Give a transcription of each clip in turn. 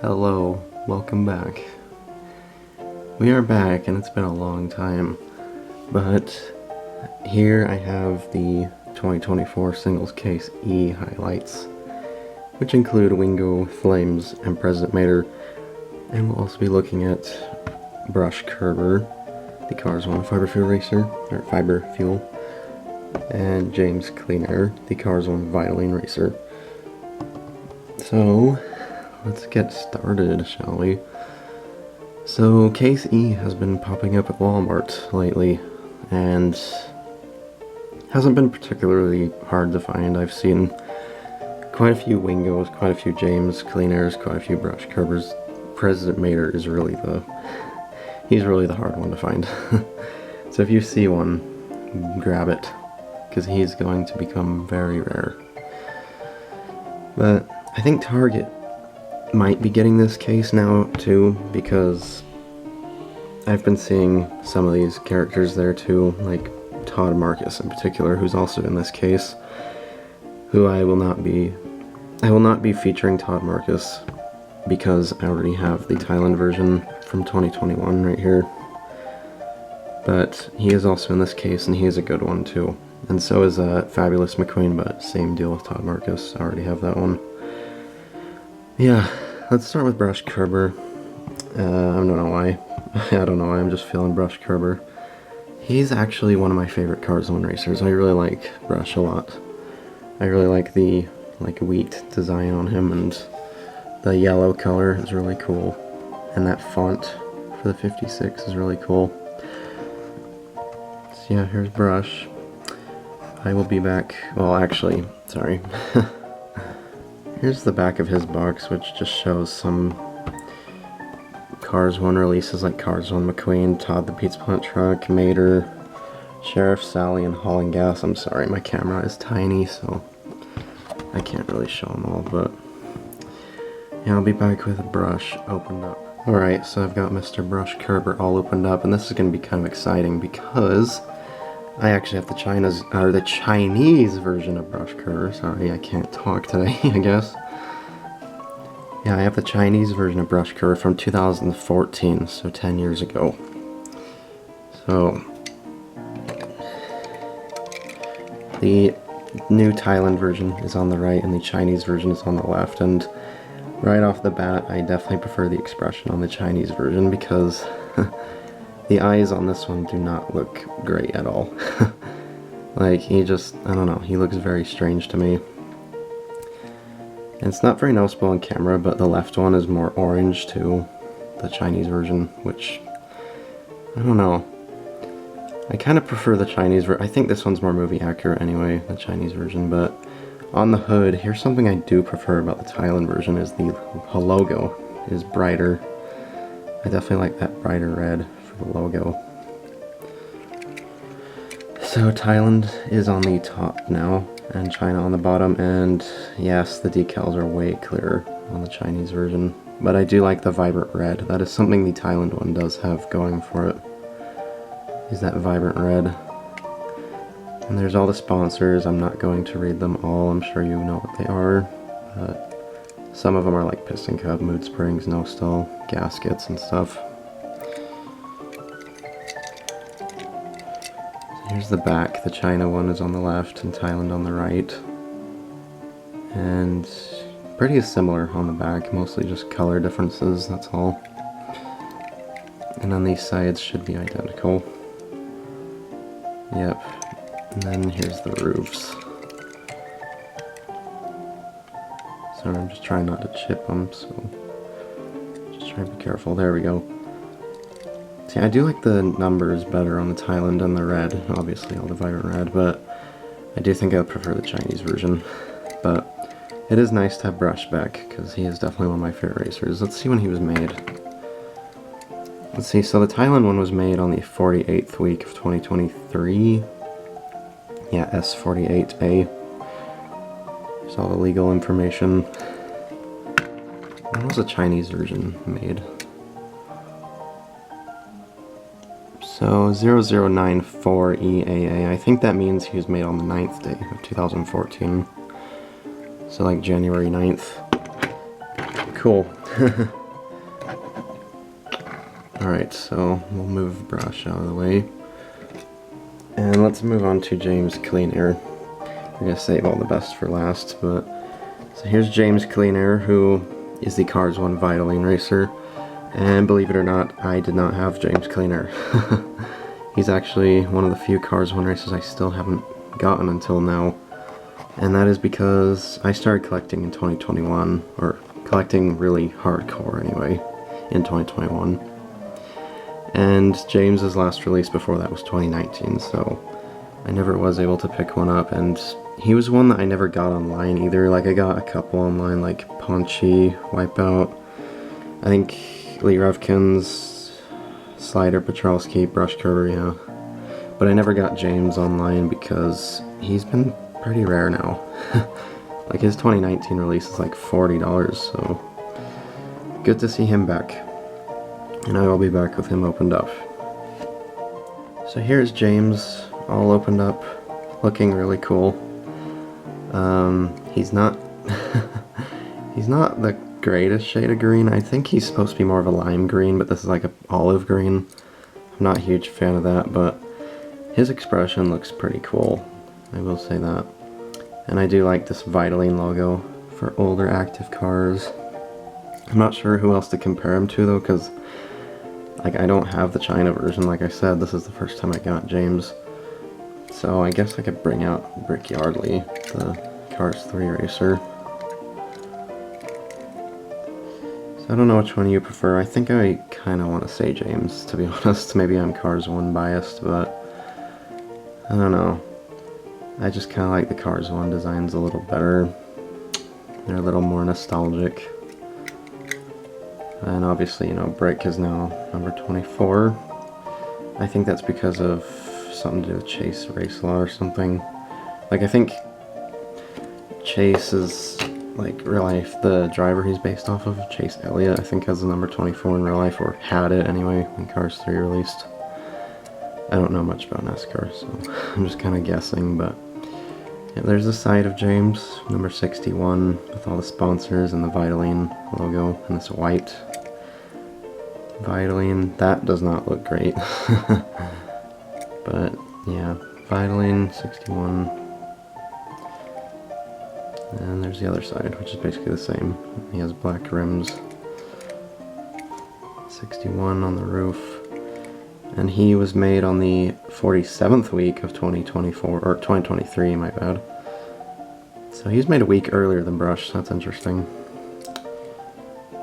Hello, welcome back. We are back, and it's been a long time, but here I have the 2024 Singles Case E highlights, which include Wingo, Flames, and President Mater, and we'll also be looking at Brush Kerber, the Cars 1 Fiber Fuel Racer, or Fiber Fuel, and James Cleanair, the Cars 1 Vitoline Racer. So, let's get started, shall we? So, Case E has been popping up at Walmart lately, and hasn't been particularly hard to find. I've seen quite a few Wingos, quite a few James Cleanairs, quite a few Brush Kerbers. President Mater is really he's really the hard one to find. So if you see one, grab it, because he's going to become very rare. But I think Target might be getting this case now too, because I've been seeing some of these characters there too, like Todd Marcus in particular, who's also in this case, who I will not be featuring Todd Marcus because I already have the Thailand version from 2021 right here. But he is also in this case, and he is a good one too. And so is Fabulous McQueen, but same deal with Todd Marcus. I already have that one. Yeah, let's start with Brush Kerber. I don't know why. I don't know why, I'm just feeling Brush Kerber. He's actually one of my favorite Cars 1 racers. I really like Brush a lot. I really like the wheat design on him, and the yellow color is really cool. And that font for the 56 is really cool. So yeah, here's Brush. I will be back. Well, actually, sorry. Here's the back of his box, which just shows some Cars 1 releases like Cars 1 McQueen, Todd the Pizza Plant Truck, Mater, Sheriff Sally, and Hauling Gas. I'm sorry, my camera is tiny, so I can't really show them all, but yeah, I'll be back with a Brush opened up. Alright, so I've got Mr. Brush Kerber all opened up, and this is going to be kind of exciting because I actually have the Chinese version of Brush Kerber. Sorry, I can't talk today, I guess. Yeah, I have the Chinese version of Brush Kerber from 2014, so 10 years ago. So, the new Thailand version is on the right, and the Chinese version is on the left, and right off the bat, I definitely prefer the expression on the Chinese version because the eyes on this one do not look great at all. Like, he just, I don't know, he looks very strange to me. And it's not very noticeable on camera, but the left one is more orange to the Chinese version, which, I don't know. I kind of prefer the Chinese version. I think this one's more movie accurate anyway, the Chinese version, but on the hood, here's something I do prefer about the Thailand version, is the logo is brighter. I definitely like that brighter red for the logo. So Thailand is on the top now, and China on the bottom, and yes, the decals are way clearer on the Chinese version, but I do like the vibrant red. That is something the Thailand one does have going for it, is that vibrant red. And there's all the sponsors. I'm not going to read them all, I'm sure you know what they are, but some of them are like Piston Cup, Mood Springs, No Stall, gaskets and stuff. Here's the back. The China one is on the left and Thailand on the right. And pretty similar on the back, mostly just color differences, that's all. And on these sides should be identical. Yep. And then here's the roofs. Sorry, I'm just trying not to chip them, so just try to be careful. There we go. See, I do like the numbers better on the Thailand and the red, obviously all the vibrant red, but I do think I would prefer the Chinese version. But it is nice to have Brush back, because he is definitely one of my favorite racers. Let's see when he was made. Let's see, so the Thailand one was made on the 48th week of 2023. Yeah, S48A. There's all the legal information. When was the Chinese version made? So 0094EAA, I think that means he was made on the 9th day of 2014. So like January 9th. cool. Alright, so we'll move brush out of the way. And let's move on to James Cleanair. We're going to save all the best for last, but... So here's James Cleanair, who is the Cars 1 Vitoline racer. And believe it or not, I did not have James Cleanair. He's actually one of the few Cars 1 racers I still haven't gotten until now. And that is because I started collecting in 2021, or collecting really hardcore anyway, in 2021. And James's last release before that was 2019, so I never was able to pick one up, and he was one that I never got online either. Like, I got a couple online, like Paunchy, Wipeout, I think Lee Revkin's, Slider, Petrowski, Brush Curver, yeah. But I never got James online because he's been pretty rare now. Like, his 2019 release is like $40, so good to see him back. And I will be back with him opened up. So here's James, all opened up, looking really cool. He's not he's not the greatest shade of green. I think he's supposed to be more of a lime green, but this is like an olive green. I'm not a huge fan of that, but his expression looks pretty cool. I will say that. And I do like this Vitoline logo for older active cars. I'm not sure who else to compare him to though, because like, I don't have the China version. Like I said, this is the first time I got James. So I guess I could bring out Brick Yardley, the Cars 3 racer. So I don't know which one you prefer. I think I kind of want to say James, to be honest. Maybe I'm Cars 1 biased, but I don't know. I just kind of like the Cars 1 designs a little better. They're a little more nostalgic. And obviously, you know, Brick is now number 24. I think that's because of something to do with Chase Race Law or something. Like, I think Chase is, like, real life, the driver he's based off of, Chase Elliott, I think has the number 24 in real life, or had it anyway, when Cars 3 released. I don't know much about NASCAR, so I'm just kind of guessing, but yeah, there's the side of James, number 61, with all the sponsors and the Vitoline logo, and this white Vitoline. That does not look great. But yeah, Vitoline 61. And there's the other side, which is basically the same. He has black rims. 61 on the roof. And he was made on the 47th week of 2024, or 2023, my bad. So he's made a week earlier than Brush, so that's interesting.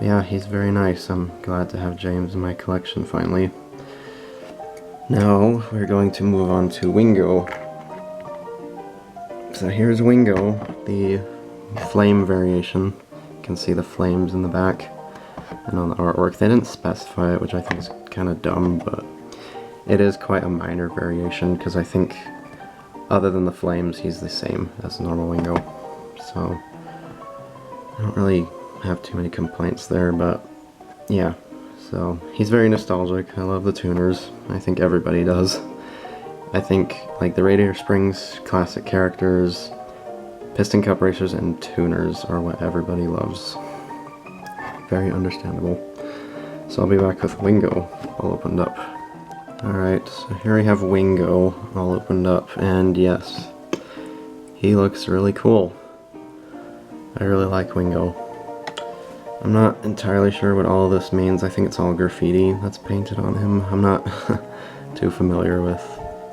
Yeah, he's very nice. I'm glad to have James in my collection finally. Now, we're going to move on to Wingo. So here's Wingo, the flame variation. You can see the flames in the back and on the artwork. They didn't specify it, which I think is kind of dumb, but it is quite a minor variation, because I think other than the flames, he's the same as normal Wingo. So I don't really have too many complaints there, but yeah. So he's very nostalgic. I love the tuners. I think everybody does. I think like the Radiator Springs classic characters, Piston Cup racers, and tuners are what everybody loves. Very understandable. So I'll be back with Wingo all opened up. Alright, so here we have Wingo all opened up, and yes, he looks really cool. I really like Wingo. I'm not entirely sure what all of this means. I think it's all graffiti that's painted on him. I'm not too familiar with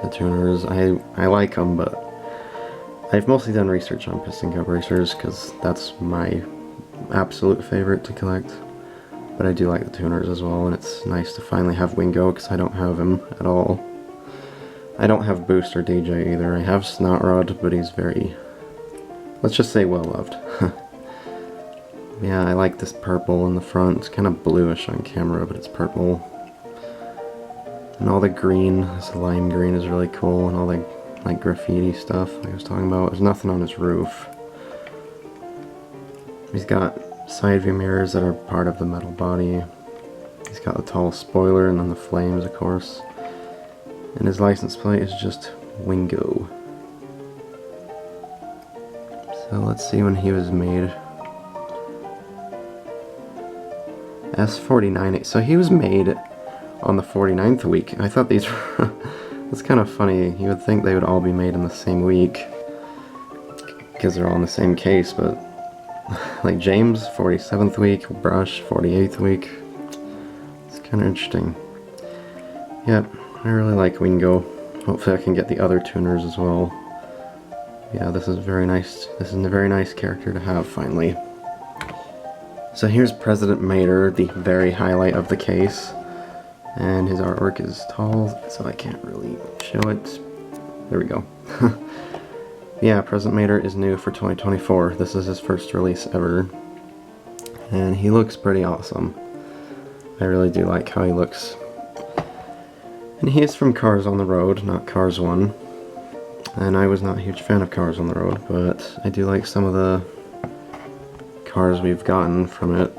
the tuners. I like them, but I've mostly done research on Piston Cup racers because that's my absolute favorite to collect. But I do like the tuners as well, and it's nice to finally have Wingo because I don't have him at all. I don't have Boost or DJ either. I have Snotrod, but he's very, let's just say, well loved. Yeah, I like this purple in the front. It's kind of bluish on camera, but it's purple. And all the green, this lime green is really cool, and all the like graffiti stuff like I was talking about. There's nothing on his roof. He's got side view mirrors that are part of the metal body. He's got the tall spoiler and then the flames, of course. And his license plate is just Wingo. So let's see when he was made. S49. So he was made on the 49th week. I thought these were... It's kind of funny. You would think they would all be made in the same week, because they're all in the same case, but... like James, 47th week, Brush, 48th week. It's kind of interesting. Yep, I really like Wingo. Hopefully I can get the other tuners as well. Yeah, this is very nice. This is a very nice character to have, finally. So here's President Mater, the very highlight of the case. And his artwork is tall, so I can't really show it. There we go. Yeah, President Mater is new for 2024. This is his first release ever. And he looks pretty awesome. I really do like how he looks. And he is from Cars on the Road, not Cars 1. And I was not a huge fan of Cars on the Road, but I do like some of the cars we've gotten from it.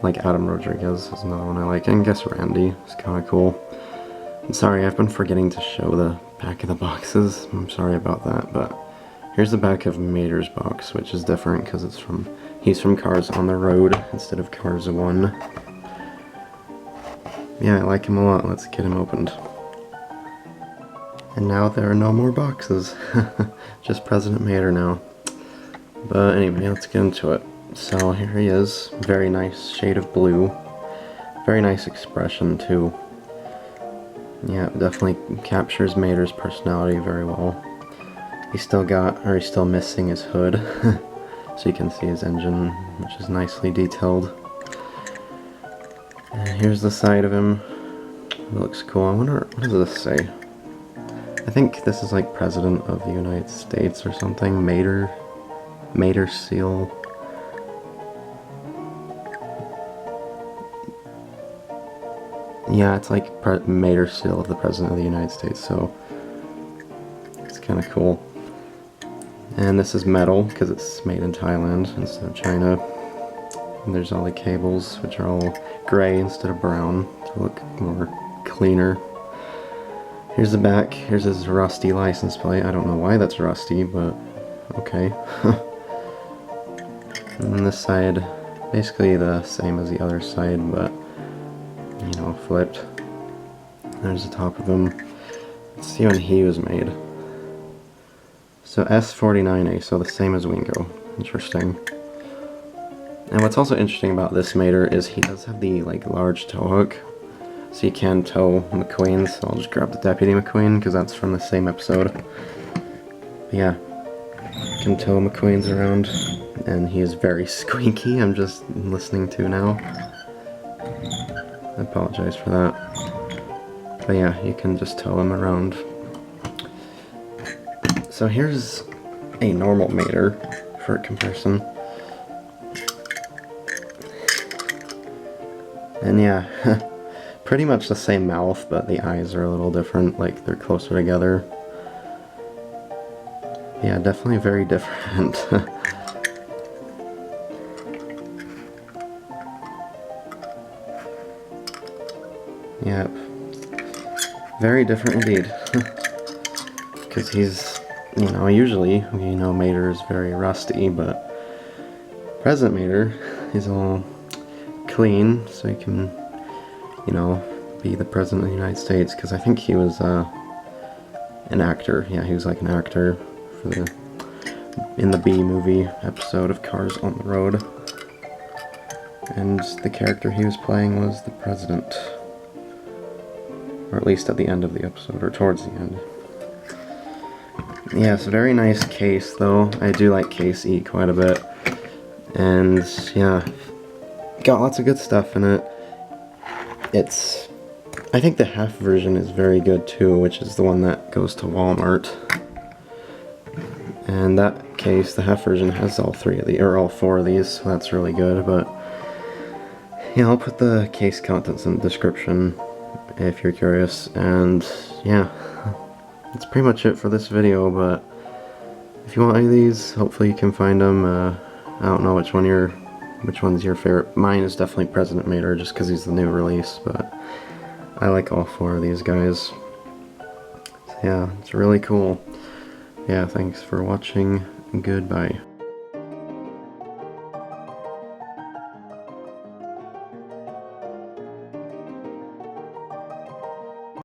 Like Adam Rodriguez is another one I like, and guess Randy is kind of cool. And sorry, I've been forgetting to show the back of the boxes. I'm sorry about that, but here's the back of Mater's box, which is different because he's from Cars on the Road instead of Cars 1. Yeah, I like him a lot. Let's get him opened. And now there are no more boxes. Just President Mater now. But anyway, let's get into it. So here he is. Very nice shade of blue. Very nice expression too. Yeah, definitely captures Mater's personality very well. He's still missing his hood. So you can see his engine, which is nicely detailed. And here's the side of him. It looks cool. I wonder, what does this say? I think this is like President of the United States or something. Mater seal. Yeah, it's like Mater seal of the President of the United States, so it's kind of cool. And this is metal, because it's made in Thailand instead of China. And there's all the cables, which are all gray instead of brown, to look more cleaner. Here's the back. Here's his rusty license plate. I don't know why that's rusty, but okay. And this side, basically the same as the other side, but, you know, flipped. There's the top of him. Let's see when he was made. So S49A, so the same as Wingo. Interesting. And what's also interesting about this Mater is he does have the, like, large tow hook. So you can tow McQueen, so I'll just grab the Deputy McQueen, because that's from the same episode. But yeah, you can tow McQueen's around, and he is very squeaky, I'm just listening to now. I apologize for that. But yeah, you can just tow him around. So here's a normal Mater for comparison. And yeah, pretty much the same mouth, but the eyes are a little different, like they're closer together. Yeah, definitely very different. Yep. Very different indeed. Because he's, you know, usually, you know, Mater is very rusty, but President Mater is all clean, so he can, you know, be the President of the United States, because I think he was an actor. Yeah, he was like an actor for in the B movie episode of Cars on the Road. And the character he was playing was the President. Or at least at the end of the episode, or towards the end. Yeah, it's a very nice case though. I do like case E quite a bit. And yeah, got lots of good stuff in it. I think the half version is very good too, which is the one that goes to Walmart. And that case, the half version, has all four of these, so that's really good. But yeah, I'll put the case contents in the description if you're curious. And yeah, that's pretty much it for this video. But if you want any of these, hopefully you can find them. I don't know which one's your favorite. Mine is definitely President Mater, just because he's the new release, but I like all four of these guys. So yeah, it's really cool. Yeah, thanks for watching. Goodbye.